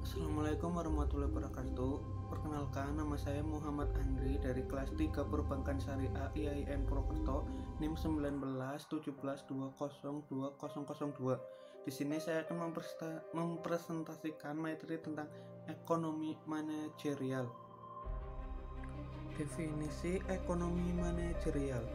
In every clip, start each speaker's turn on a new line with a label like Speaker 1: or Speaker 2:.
Speaker 1: Assalamualaikum warahmatullahi wabarakatuh. Perkenalkan, nama saya Muhammad Andri dari kelas 3 Perbankan Syariah IAIN Purwokerto, NIM 19/172020002. Di sini saya akan mempresentasikan materi tentang ekonomi manajerial. Definisi ekonomi manajerial.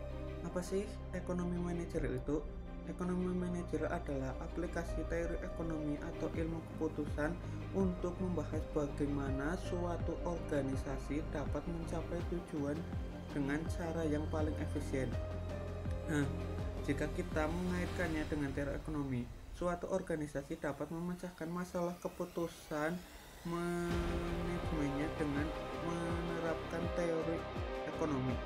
Speaker 1: Apa sih ekonomi manajerial itu? Ekonomi manajerial adalah aplikasi teori ekonomi atau ilmu keputusan untuk membahas bagaimana suatu organisasi dapat mencapai tujuan dengan cara yang paling efisien. Nah, jika kita mengaitkannya dengan teori ekonomi, suatu organisasi dapat memecahkan masalah keputusan manajemennya dengan menerapkan teori ekonomi.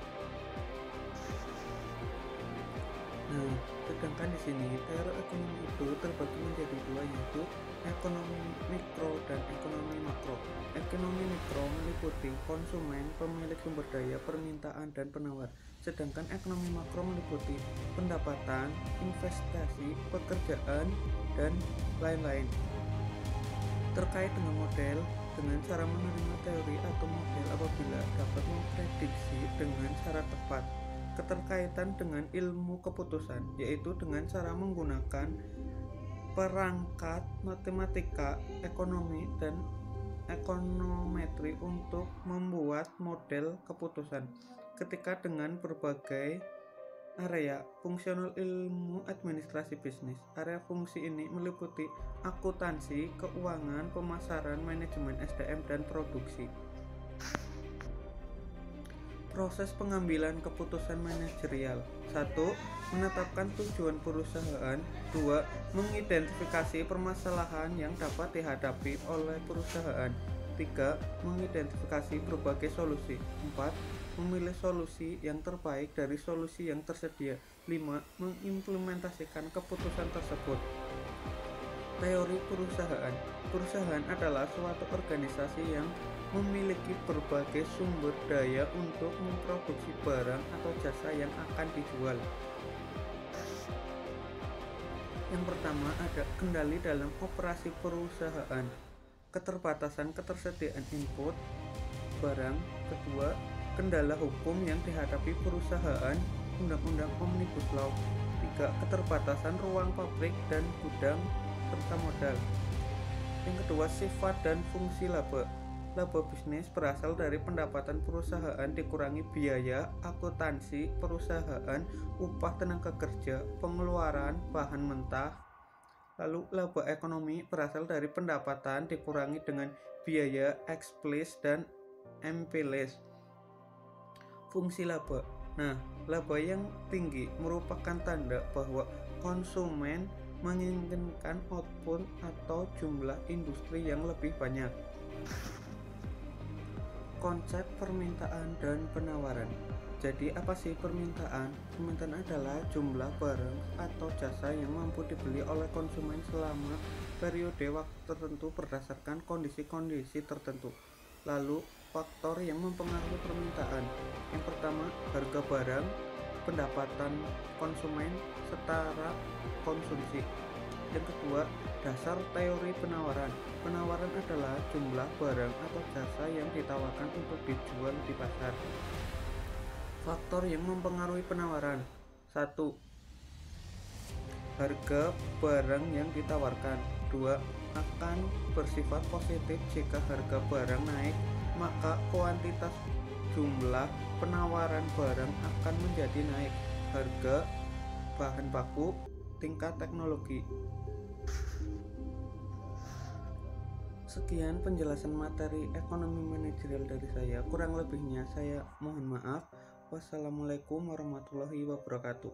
Speaker 1: Nah, sedangkan di sini teori ekonomi itu terbagi menjadi dua, yaitu ekonomi mikro dan ekonomi makro. Ekonomi mikro meliputi konsumen, pemilik sumber daya, permintaan, dan penawar. Sedangkan ekonomi makro meliputi pendapatan, investasi, pekerjaan, dan lain-lain. Terkait dengan model, dengan cara menerima teori atau model apabila dapat memprediksi dengan cara tepat keterkaitan dengan ilmu keputusan, yaitu dengan cara menggunakan perangkat matematika, ekonomi, dan ekonometri untuk membuat model keputusan. Ketika dengan berbagai area fungsional ilmu administrasi bisnis. Area fungsi ini meliputi akuntansi, keuangan, pemasaran, manajemen SDM, dan produksi. Proses pengambilan keputusan manajerial. 1. Menetapkan tujuan perusahaan. 2. Mengidentifikasi permasalahan yang dapat dihadapi oleh perusahaan. 3. Mengidentifikasi berbagai solusi. 4. Memilih solusi yang terbaik dari solusi yang tersedia. 5. Mengimplementasikan keputusan tersebut. Teori perusahaan. Perusahaan adalah suatu organisasi yang memiliki berbagai sumber daya untuk memproduksi barang atau jasa yang akan dijual. Yang pertama ada kendali dalam operasi perusahaan, keterbatasan ketersediaan input barang. Kedua, kendala hukum yang dihadapi perusahaan, Undang-Undang Omnibus Law. 3. Keterbatasan ruang pabrik dan gudang serta modal. Yang kedua, sifat dan fungsi laba. Laba bisnis berasal dari pendapatan perusahaan dikurangi biaya akuntansi perusahaan, upah tenaga kerja, pengeluaran bahan mentah. Lalu laba ekonomi berasal dari pendapatan dikurangi dengan biaya explis dan emplis. Fungsi laba. Nah, laba yang tinggi merupakan tanda bahwa konsumen menginginkan output atau jumlah industri yang lebih banyak. Konsep permintaan dan penawaran. Jadi apa sih permintaan? Permintaan adalah jumlah barang atau jasa yang mampu dibeli oleh konsumen selama periode waktu tertentu berdasarkan kondisi-kondisi tertentu. Lalu faktor yang mempengaruhi permintaan. Yang pertama, harga barang, pendapatan konsumen, setara konsumsi. Yang kedua, dasar teori penawaran. Penawaran adalah jumlah barang atau jasa yang ditawarkan untuk dijual di pasar. Faktor yang mempengaruhi penawaran. 1. Harga barang yang ditawarkan. 2. Akan bersifat positif jika harga barang naik, maka kuantitas jumlah penawaran barang akan menjadi naik. Harga bahan baku, tingkat teknologi. Sekian penjelasan materi ekonomi manajerial dari saya. Kurang lebihnya saya mohon maaf. Wassalamualaikum warahmatullahi wabarakatuh.